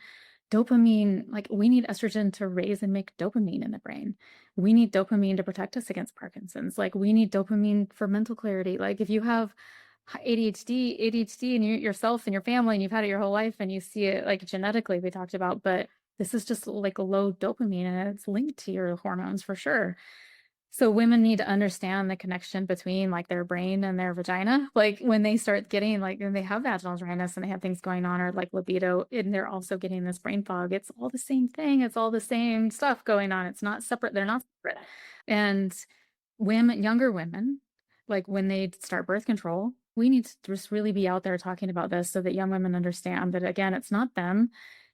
Dopamine, like we need estrogen to raise and make dopamine in the brain. We need dopamine to protect us against Parkinson's. Like we need dopamine for mental clarity. Like if you have ADHD and yourself and your family and you've had it your whole life and you see it like genetically, we talked about, but this is just like a low dopamine and it's linked to your hormones for sure. So women need to understand the connection between like their brain and their vagina. Like when they start getting like when they have vaginal dryness and they have things going on or like libido and they're also getting this brain fog, it's all the same thing. It's all the same stuff going on. It's not separate. They're not separate. And women, younger women, like when they start birth control, we need to just really be out there talking about this so that young women understand that again, it's not them,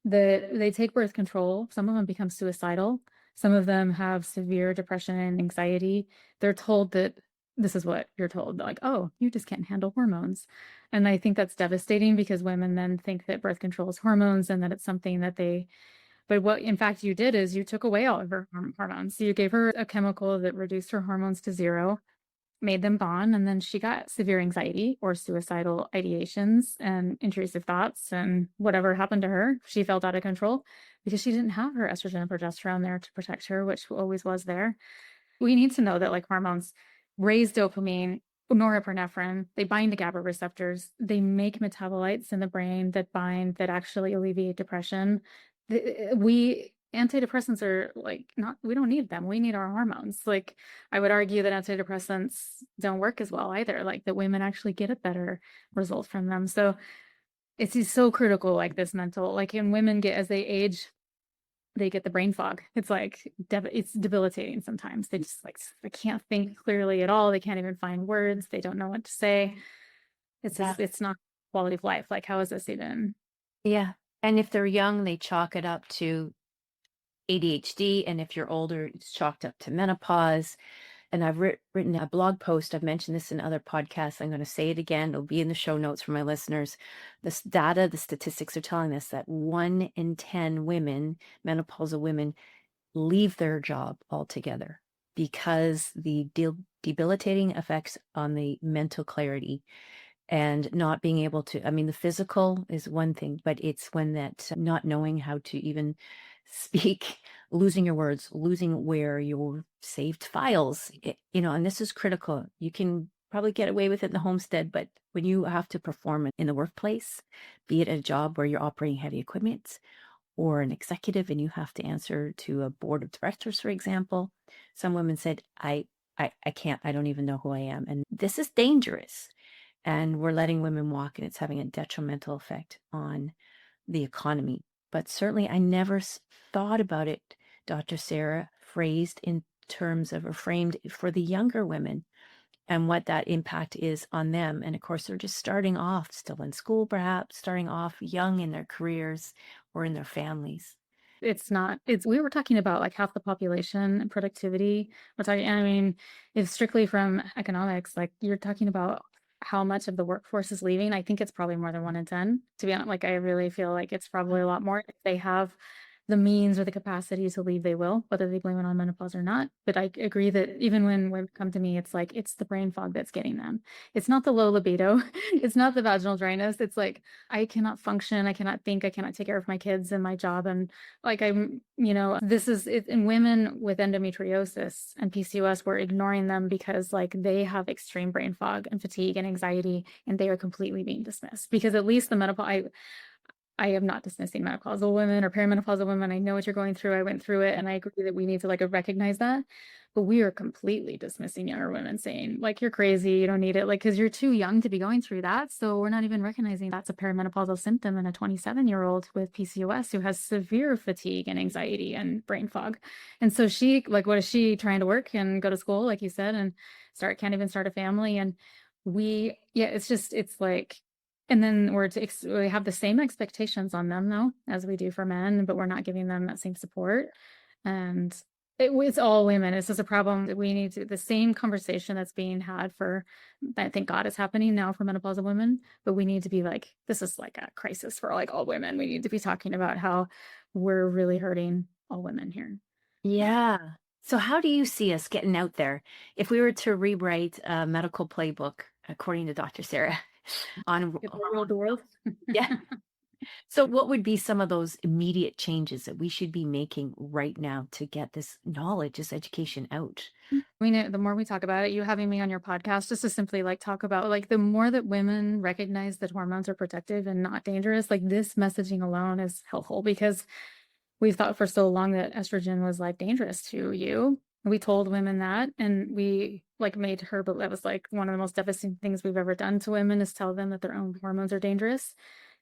that they take birth control. Some of them become suicidal. Some of them have severe depression and anxiety. They're told that this is what you're told, like, oh, you just can't handle hormones. And I think that's devastating because women then think that birth control is hormones and that it's something that they, but what in fact you did is you took away all of her hormones. So you gave her a chemical that reduced her hormones to zero, made them bond, and then she got severe anxiety or suicidal ideations and intrusive thoughts and whatever happened to her. She felt out of control because she didn't have her estrogen and progesterone there to protect her, which always was there. We need to know that like hormones raise dopamine, norepinephrine, they bind to GABA receptors, they make metabolites in the brain that bind, that actually alleviate depression. We antidepressants are like not, we don't need them. We need our hormones. Like I would argue that antidepressants don't work as well either, like that women actually get a better result from them. So it's so critical, like this mental, like in women get as they age, they get the brain fog. It's like it's debilitating sometimes. They just like they can't think clearly at all. They can't even find words. They don't know what to say. It's Yeah. just it's not quality of life. Like how is this even? Yeah. And if they're young, they chalk it up to ADHD. And if you're older, it's chalked up to menopause. And I've written a blog post. I've mentioned this in other podcasts. I'm going to say it again. It'll be in the show notes for my listeners. This data, the statistics are telling us that 1 in 10 women, menopausal women, leave their job altogether because the debilitating effects on the mental clarity and not being able to, I mean, the physical is one thing, but it's when that not knowing how to even speak, losing your words, losing where your saved files, and this is critical. You can probably get away with it in the homestead, but when you have to perform in the workplace, be it a job where you're operating heavy equipment or an executive and you have to answer to a board of directors, for example, some women said, I can't, I don't even know who I am. And this is dangerous. And we're letting women walk, and it's having a detrimental effect on the economy. But certainly, I never thought about it, Dr. Sarah, phrased in terms of or framed for the younger women and what that impact is on them. And of course, they're just starting off still in school, perhaps starting off young in their careers or in their families. It's not, it's, we were talking about like half the population and productivity. We're talking, I mean, if strictly from economics, like you're talking about how much of the workforce is leaving. I think it's probably more than 1 in 10, to be honest. Like, I really feel like it's probably a lot more. If they have the means or the capacity to leave, they will, whether they blame it on menopause or not. But I agree that even when women come to me, it's like, it's the brain fog that's getting them. It's not the low libido. It's not the vaginal dryness. It's like, I cannot function. I cannot think. I cannot take care of my kids and my job. And like, this is it in women with endometriosis and PCOS, we're ignoring them because like they have extreme brain fog and fatigue and anxiety, and they are completely being dismissed because at least the menopause, I am not dismissing menopausal women or perimenopausal women. I know what you're going through. I went through it, and I agree that we need to like recognize that. But we are completely dismissing younger women, saying like you're crazy, you don't need it, like because you're too young to be going through that. So we're not even recognizing that's a perimenopausal symptom in a 27-year-old with PCOS who has severe fatigue and anxiety and brain fog. And so she like, what is she trying to work and go to school, like you said, and can't even start a family. And it's just it's like. And then we have the same expectations on them though, as we do for men, but we're not giving them that same support. And it's all women. It's just a problem that we need to, the same conversation that's being had for, I think God is happening now for menopausal women, but we need to be like, this is like a crisis for like all women. We need to be talking about how we're really hurting all women here. Yeah. So how do you see us getting out there? If we were to rewrite a medical playbook, according to Dr. Sarah, on Get the world, the world. yeah. So what would be some of those immediate changes that we should be making right now to get this knowledge, this education out? We know the more we talk about it, you having me on your podcast just to simply like talk about like the more that women recognize that hormones are protective and not dangerous, like this messaging alone is helpful because we've thought for so long that estrogen was like dangerous to you. We told women that, and we like made her, but that was like one of the most devastating things we've ever done to women is tell them that their own hormones are dangerous.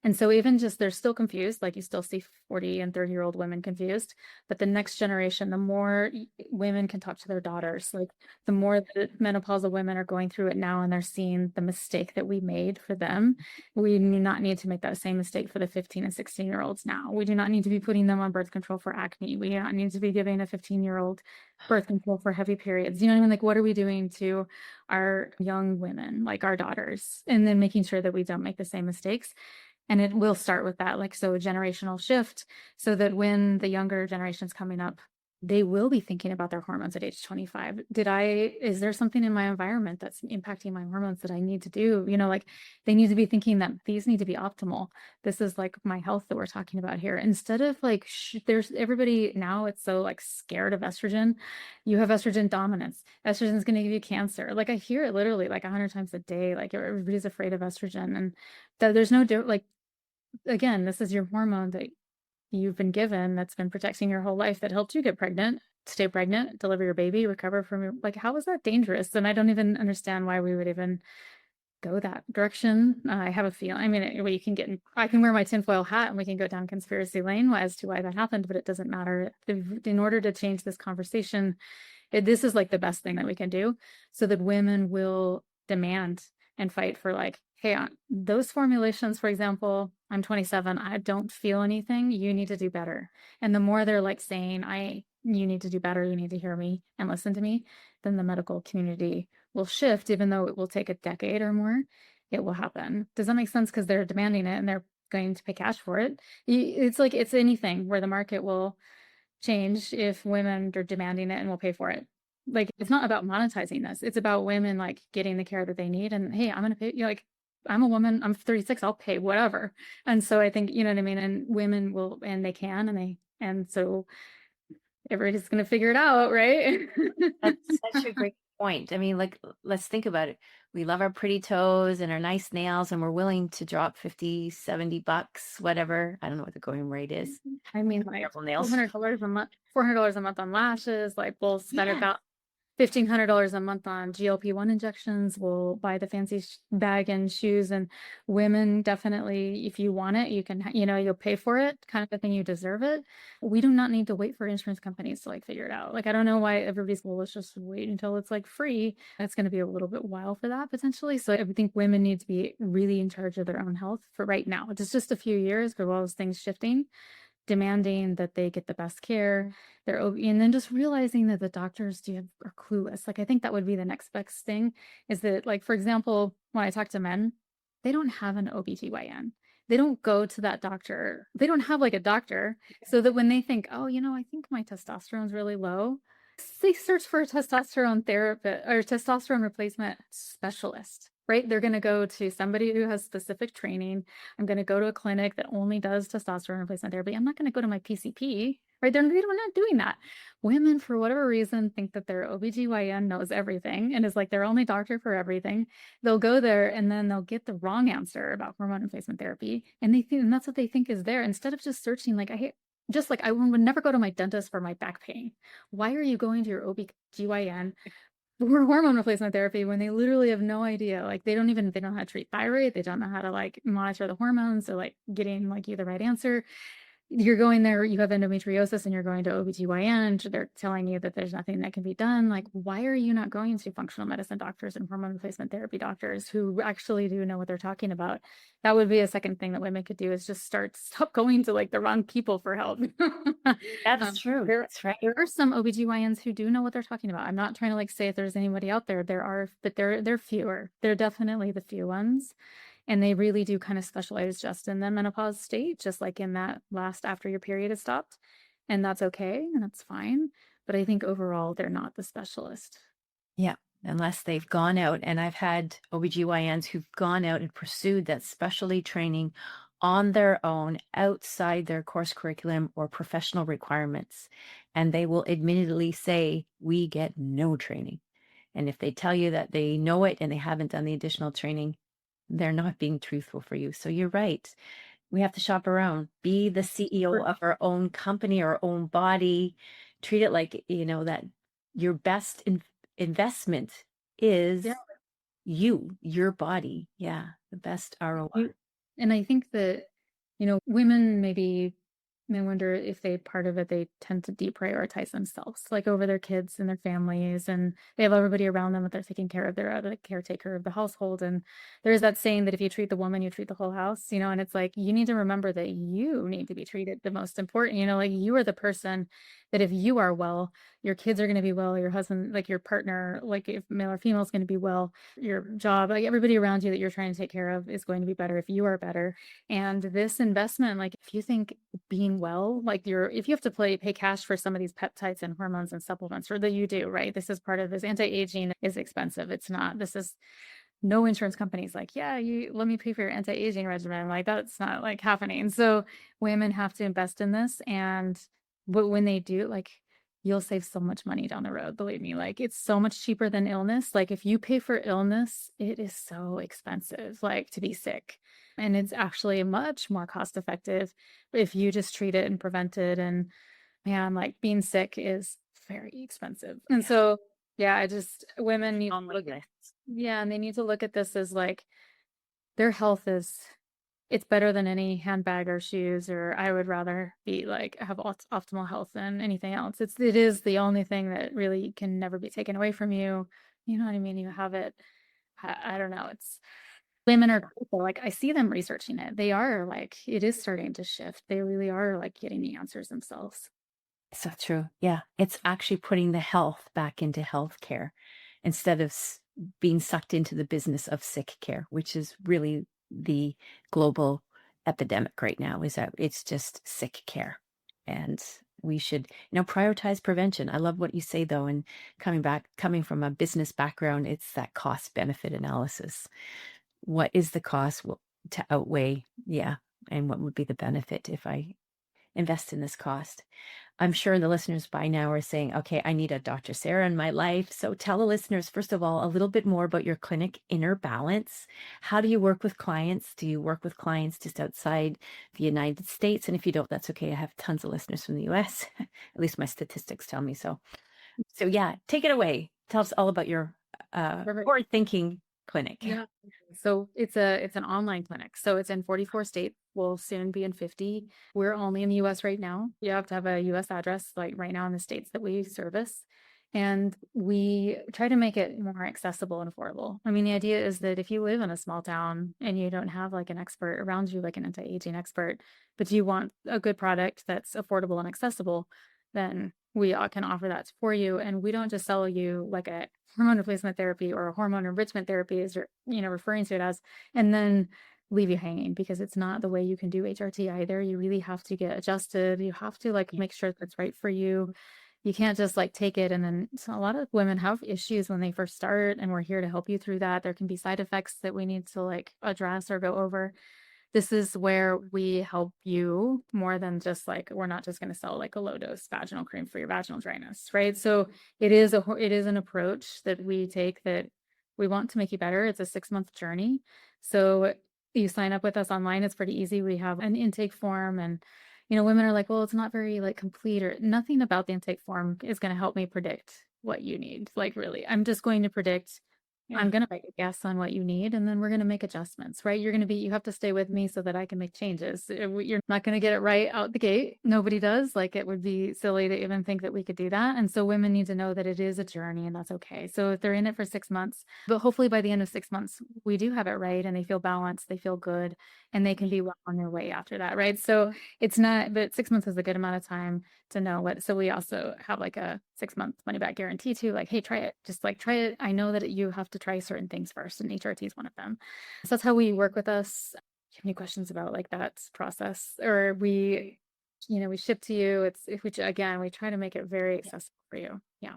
And so even just they're still confused, like you still see 40 and 30-year-old women confused, but the next generation, the more women can talk to their daughters, like the more that menopausal women are going through it now and they're seeing the mistake that we made for them. We do not need to make that same mistake for the 15 and 16-year-olds now. We do not need to be putting them on birth control for acne. We do not need to be giving a 15-year-old birth control for heavy periods. You know what I mean? Like, what are we doing to our young women, like our daughters, and then making sure that we don't make the same mistakes. And it will start with that, like, so a generational shift so that when the younger generation's coming up, they will be thinking about their hormones at age 25. Is there something in my environment that's impacting my hormones that I need to do? You know, like they need to be thinking that these need to be optimal. This is like my health that we're talking about here. Instead of like, there's everybody now, it's so like scared of estrogen. You have estrogen dominance. Estrogen is going to give you cancer. Like I hear it literally like 100 times a day. Like everybody's afraid of estrogen, and that there's no, like, again, this is your hormone that you've been given that's been protecting your whole life that helped you get pregnant, stay pregnant, deliver your baby, recover from your, like, how is that dangerous? And I don't even understand why we would even go that direction. I have a feeling, I mean, you can get, I can wear my tinfoil hat and we can go down conspiracy lane as to why that happened, but it doesn't matter. In order to change this conversation, this is like the best thing that we can do so that women will demand and fight for like, hey, those formulations, for example, I'm 27, I don't feel anything, you need to do better. And the more they're like saying, you need to do better, you need to hear me and listen to me, then the medical community will shift, even though it will take a decade or more, it will happen. Does that make sense? Because they're demanding it and they're going to pay cash for it. It's like, it's anything where the market will change if women are demanding it and will pay for it. Like, it's not about monetizing this. It's about women like getting the care that they need. And hey, I'm going to pay, you know, like, I'm a woman, I'm 36, I'll pay whatever. And so I think, you know what I mean? And women will, and they can, and so everybody's going to figure it out, right? That's such a great point. I mean, like, let's think about it. We love our pretty toes and our nice nails, and we're willing to drop 50, $70, whatever. I don't know what the going rate is. I mean, like Terrible nails. $400 a month, $400 a month on lashes. Like we'll spend Yeah. about $1,500 a month on GLP-1 injections. We'll buy the fancy bag and shoes. And women definitely, if you want it, you can, you know, you'll pay for it, kind of a thing. You deserve it. We do not need to wait for insurance companies to like figure it out. Like, I don't know why everybody's, well, let's just wait until it's like free. It's going to be a little bit while for that potentially. So I think women need to be really in charge of their own health for right now. It's just a few years, because all those things shifting, demanding that they get the best care. And then just realizing that the doctors are clueless. Like, I think that would be the next best thing is that, like, for example, when I talk to men, they don't have an OBGYN. They don't go to that doctor. They don't have like a doctor. So that when they think, oh, you know, I think my testosterone's really low, they search for a testosterone therapist or testosterone replacement specialist, right? They're going to go to somebody who has specific training. I'm going to go to a clinic that only does testosterone replacement therapy. I'm not going to go to my PCP, right? They're not doing that. Women, for whatever reason, think that their OBGYN knows everything and is like their only doctor for everything. They'll go there and then they'll get the wrong answer about hormone replacement therapy. And and that's what they think is there, instead of just searching, like, just like I would never go to my dentist for my back pain. Why are you going to your OB/GYN for hormone replacement therapy when they literally have no idea? Like, they don't know how to treat thyroid. They don't know how to like monitor the hormones or like getting like you the right answer. You're going there, you have endometriosis and you're going to OB/GYN, they're telling you that there's nothing that can be done. Like, why are you not going to functional medicine doctors and hormone replacement therapy doctors who actually do know what they're talking about? That would be a second thing that women could do, is just stop going to like the wrong people for help. That's true. That's right. There are some OB/GYNs who do know what they're talking about. I'm not trying to like say if there's anybody out there. There are, but they're fewer. They're definitely the few ones. And they really do kind of specialize just in the menopause state, just like in that last after your period has stopped. And that's okay, and that's fine. But I think overall, they're not the specialist. Yeah. Unless they've gone out, and I've had OBGYNs who've gone out and pursued that specialty training on their own outside their course curriculum or professional requirements. And they will admittedly say, we get no training. And if they tell you that they know it and they haven't done the additional training, they're not being truthful for you. So you're right. We have to shop around, be the CEO of our own company, our own body, treat it like, you know, that your best investment Yeah. is your body. Yeah, the best ROI. And I think that, women maybe may wonder if part of it, they tend to deprioritize themselves, like over their kids and their families, and they have everybody around them that they're taking care of. They're the caretaker of the household. And there's that saying that if you treat the woman, you treat the whole house, and it's like, you need to remember that you need to be treated the most important, like you are the person that if you are well, your kids are going to be well, your husband, like your partner, like if male or female is going to be well, your job, like everybody around you that you're trying to take care of is going to be better if you are better. And this investment, like if you think being well, like if you have to pay cash for some of these peptides and hormones and supplements, or that you do, right? This is part of this. Anti-aging is expensive. It's not, this is no insurance companies like, yeah, you let me pay for your anti-aging regimen. Like that's not like happening. So women have to invest in this. But when they do, like you'll save so much money down the road. Believe me, like it's so much cheaper than illness. Like if you pay for illness, it is so expensive, like to be sick. And it's actually much more cost effective if you just treat it and prevent it. And man, like being sick is very expensive. And so, yeah, women need to look at, yeah, and they need to look at this as like their health it's better than any handbag or shoes, or I would rather be like have optimal health than anything else. It is the only thing that really can never be taken away from you. You know what I mean? You have it. I don't know. It's women are cool. Like I see them researching it. They are like, it is starting to shift. They really are like getting the answers themselves. So true. Yeah. It's actually putting the health back into healthcare instead of being sucked into the business of sick care, which is really the global epidemic right now, is that it's just sick care. And we should, prioritize prevention. I love what you say though. And coming from a business background, it's that cost benefit analysis. What is the cost to outweigh? Yeah. And what would be the benefit if I invest in this cost? I'm sure the listeners by now are saying, okay, I need a Dr. Sarah in my life. So tell the listeners, first of all, a little bit more about your clinic, Inner Balance. How do you work with clients? Do you work with clients just outside the United States? And if you don't, that's okay. I have tons of listeners from the US. At least my statistics tell me so. So yeah, take it away. Tell us all about your forward thinking clinic. Yeah. So it's an online clinic. So it's in 44 states. We'll soon be in 50. We're only in the US right now. You have to have a US address, like right now in the states that we service. And we try to make it more accessible and affordable. I mean, the idea is that if you live in a small town and you don't have like an expert around you, like an anti-aging expert, but you want a good product that's affordable and accessible, then we can offer that for you. And we don't just sell you like a hormone replacement therapy or a hormone enrichment therapy, as you're referring to it as, and then leave you hanging, because it's not the way you can do HRT either. You really have to get adjusted. You have to like make sure that's right for you. You can't just like take it. And then so a lot of women have issues when they first start, and we're here to help you through that. There can be side effects that we need to like address or go over. This is where we help you more than just like, we're not just going to sell like a low dose vaginal cream for your vaginal dryness, right? So it is an approach that we take, that we want to make you better. It's a 6-month journey. So you sign up with us online. It's pretty easy. We have an intake form, and women are like, well, it's not very like complete, or nothing about the intake form is going to help me predict what you need. Like really, I'm just going to predict. I'm going to make a guess on what you need, and then we're going to make adjustments, right? You have to stay with me so that I can make changes. You're not going to get it right out the gate. Nobody does. Like it would be silly to even think that we could do that. And so women need to know that it is a journey, and that's okay. So if they're in it for 6 months, but hopefully by the end of 6 months, we do have it right, and they feel balanced, they feel good, and they can be well on their way after that, right? So it's not, but 6 months is a good amount of time to know what. So we also have like a 6-month money back guarantee too. Like, hey, try it. Just like try it. I know that you have to try certain things first, and HRT is one of them. So that's how we work with us. Do you have any questions about like that process? Or we ship to you. We try to make it very accessible for you. Yeah.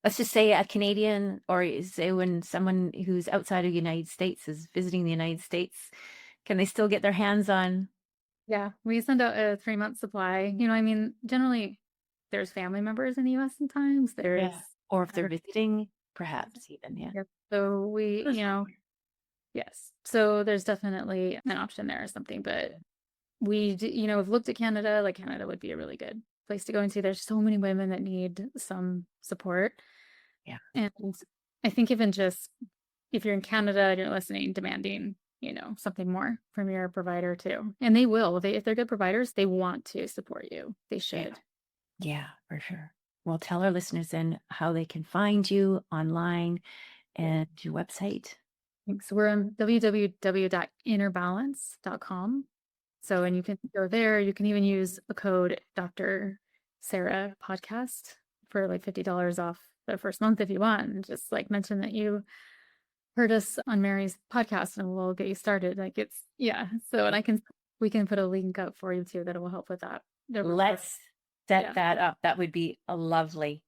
Let's just say a Canadian, or say when someone who's outside of the United States is visiting the United States, can they still get their hands on? Yeah, we send out a 3-month supply. I mean, generally there's family members in the US sometimes. There's Or if they're visiting, perhaps even, yeah. Yep. So yes. So there's definitely an option there or something, but we've looked at Canada, like Canada would be a really good place to go into. There's so many women that need some support. Yeah. And I think even just if you're in Canada and you're listening, demanding, something more from your provider too. And they will. If they're good providers, they want to support you. They should. Yeah, for sure. Well, tell our listeners then how they can find you online and your website. So we're on www.innerbalance.com. So, and you can go there. You can even use a code Dr. Sarah podcast for like $50 off the first month if you want. And just like mention that you heard us on Mary's podcast and we'll get you started. So, and we can put a link up for you too that will help with that. Let's set that up. That would be a lovely.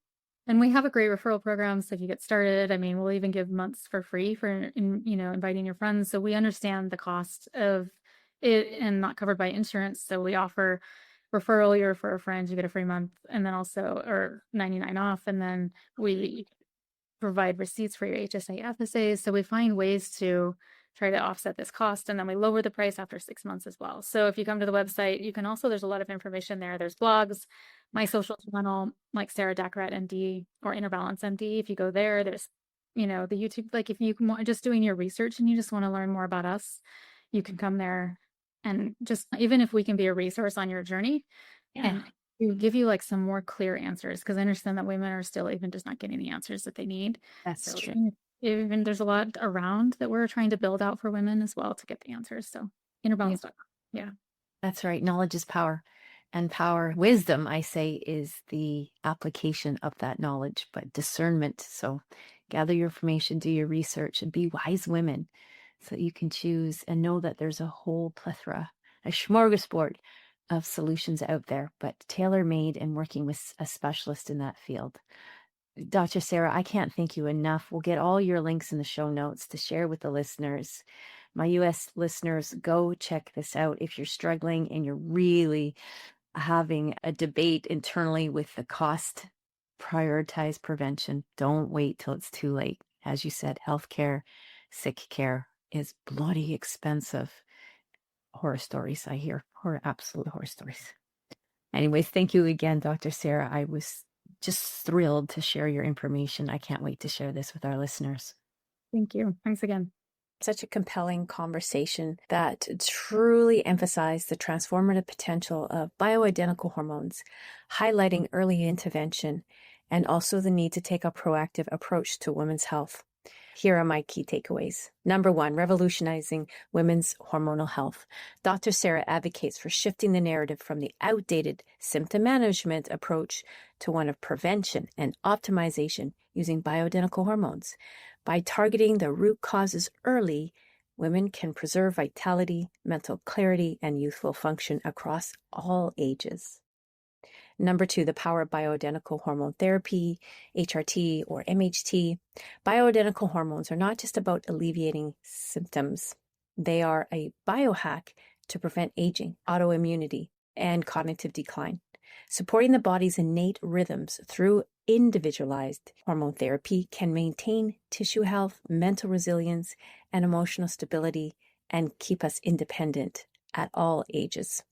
And we have a great referral program. So if you get started, we'll even give months for free for, inviting your friends. So we understand the cost of it and not covered by insurance. So we offer referral, you refer a friend, you get a free month, and then also, or 99 off. And then we provide receipts for your HSA FSAs. So we find ways to try to offset this cost. And then we lower the price after 6 months as well. So if you come to the website, you can also, there's a lot of information there. There's blogs, my social channel, like Sarah Daccarett MD or Inner Balance MD. If you go there, there's, the YouTube, like if you can just doing your research and you just want to learn more about us, you can come there and just, even if we can be a resource on your journey and give you like some more clear answers. Cause I understand that women are still even just not getting the answers that they need. That's true. Even there's a lot around that we're trying to build out for women as well to get the answers. So innerbalance.com. Yeah. That's right. Knowledge is power. And wisdom, I say, is the application of that knowledge, but discernment. So gather your information, do your research, and be wise women so that you can choose and know that there's a whole plethora, a smorgasbord of solutions out there, but tailor-made and working with a specialist in that field. Dr. Sarah, I can't thank you enough. We'll get all your links in the show notes to share with the listeners. My US listeners, go check this out if you're struggling and you're really having a debate internally with the cost. Prioritize prevention. Don't wait till it's too late. As you said, healthcare, sick care is bloody expensive. Horror stories I hear. Absolute horror stories. Anyways, thank you again, Dr. Sarah. I was just thrilled to share your information. I can't wait to share this with our listeners. Thank you. Thanks again. Such a compelling conversation that truly emphasized the transformative potential of bioidentical hormones, highlighting early intervention and also the need to take a proactive approach to women's health. Here are my key takeaways. Number 1, revolutionizing women's hormonal health. Dr. Sarah advocates for shifting the narrative from the outdated symptom management approach to one of prevention and optimization using bioidentical hormones. By targeting the root causes early, women can preserve vitality, mental clarity, and youthful function across all ages. Number 2, the power of bioidentical hormone therapy, HRT or MHT. Bioidentical hormones are not just about alleviating symptoms. They are a biohack to prevent aging, autoimmunity, and cognitive decline. Supporting the body's innate rhythms through individualized hormone therapy can maintain tissue health, mental resilience, and emotional stability, and keep us independent at all ages.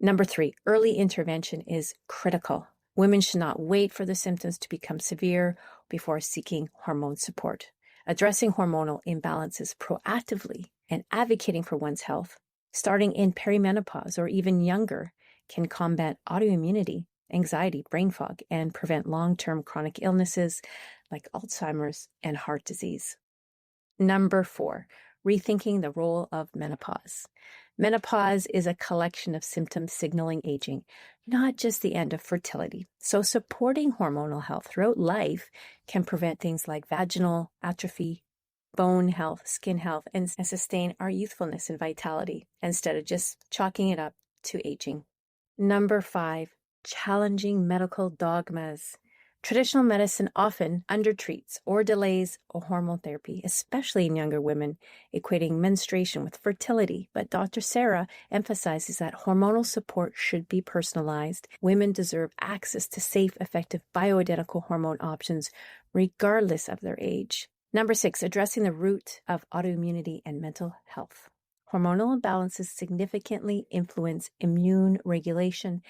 Number 3, early intervention is critical. Women should not wait for the symptoms to become severe before seeking hormone support. Addressing hormonal imbalances proactively and advocating for one's health, starting in perimenopause or even younger, can combat autoimmunity, anxiety, brain fog, and prevent long-term chronic illnesses like Alzheimer's and heart disease. Number 4, rethinking the role of menopause. Menopause is a collection of symptoms signaling aging, not just the end of fertility. So supporting hormonal health throughout life can prevent things like vaginal atrophy, bone health, skin health, and sustain our youthfulness and vitality instead of just chalking it up to aging. Number 5, challenging medical dogmas. Traditional medicine often undertreats or delays a hormone therapy, especially in younger women, equating menstruation with fertility. But Dr. Sarah emphasizes that hormonal support should be personalized. Women deserve access to safe, effective bioidentical hormone options, regardless of their age. Number 6, addressing the root of autoimmunity and mental health. Hormonal imbalances significantly influence immune regulation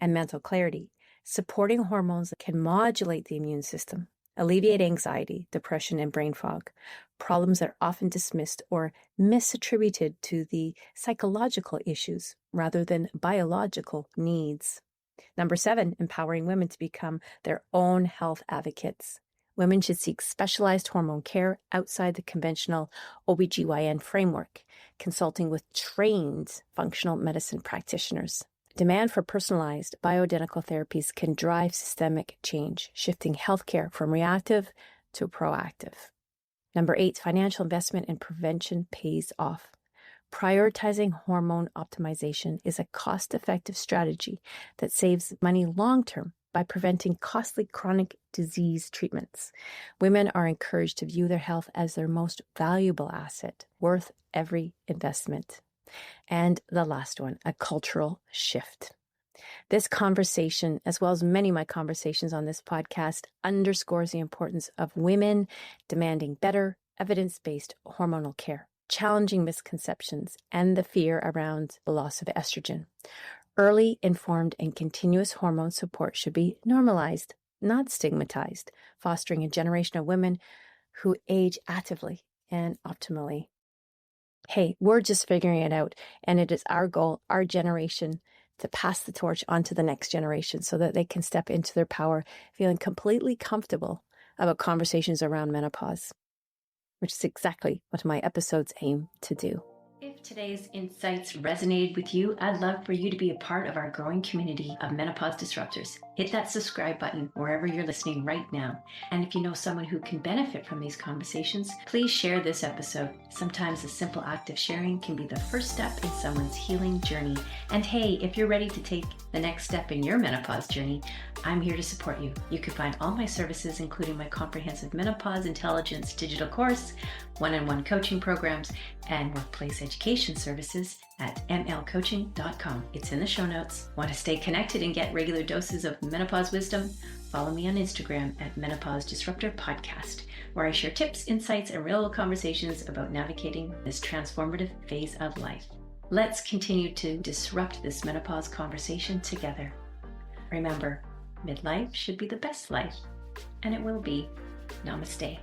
and mental clarity. supporting hormones that can modulate the immune system, alleviate anxiety, depression, and brain fog, problems that are often dismissed or misattributed to the psychological issues rather than biological needs. Number 7, empowering women to become their own health advocates. Women should seek specialized hormone care outside the conventional OBGYN framework, consulting with trained functional medicine practitioners. Demand for personalized bioidentical therapies can drive systemic change, shifting healthcare from reactive to proactive. Number 8, financial investment in prevention pays off. Prioritizing hormone optimization is a cost-effective strategy that saves money long-term by preventing costly chronic disease treatments. Women are encouraged to view their health as their most valuable asset, worth every investment. And the last one, a cultural shift. This conversation, as well as many of my conversations on this podcast, underscores the importance of women demanding better, evidence-based hormonal care, challenging misconceptions, and the fear around the loss of estrogen. Early, informed, and continuous hormone support should be normalized, not stigmatized, fostering a generation of women who age actively and optimally. Hey, we're just figuring it out, and it is our goal, our generation, to pass the torch on to the next generation so that they can step into their power, feeling completely comfortable about conversations around menopause, which is exactly what my episodes aim to do. If today's insights resonated with you, I'd love for you to be a part of our growing community of menopause disruptors. Hit that subscribe button wherever you're listening right now. And if you know someone who can benefit from these conversations, please share this episode. Sometimes a simple act of sharing can be the first step in someone's healing journey. And hey, if you're ready to take the next step in your menopause journey, I'm here to support you. You can find all my services, including my comprehensive menopause intelligence digital course, one-on-one coaching programs, and workplace education services at mlcoaching.com. It's in the show notes. Want to stay connected and get regular doses of menopause wisdom? Follow me on Instagram at Menopause Disruptor Podcast, where I share tips, insights, and real conversations about navigating this transformative phase of life. Let's continue to disrupt this menopause conversation together. Remember, midlife should be the best life, and it will be. Namaste.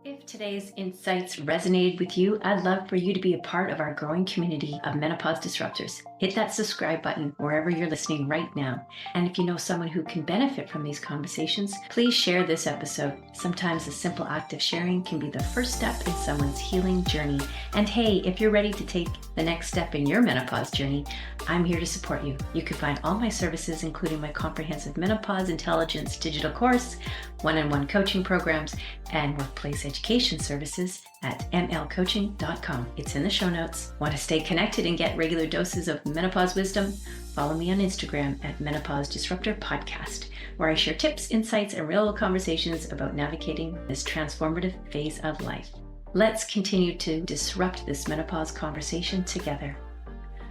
If today's insights resonated with you, I'd love for you to be a part of our growing community of menopause disruptors. Hit that subscribe button wherever you're listening right now. And if you know someone who can benefit from these conversations, please share this episode. Sometimes a simple act of sharing can be the first step in someone's healing journey. And hey, if you're ready to take the next step in your menopause journey, I'm here to support you. You can find all my services, including my comprehensive menopause intelligence digital course, one-on-one coaching programs, and workplace education services at mlcoaching.com. It's in the show notes. Want to stay connected and get regular doses of menopause wisdom? Follow me on Instagram at Menopause Disruptor Podcast, where I share tips, insights, and real conversations about navigating this transformative phase of life. Let's continue to disrupt this menopause conversation together.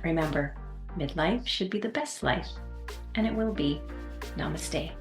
Remember, midlife should be the best life, and it will be. Namaste.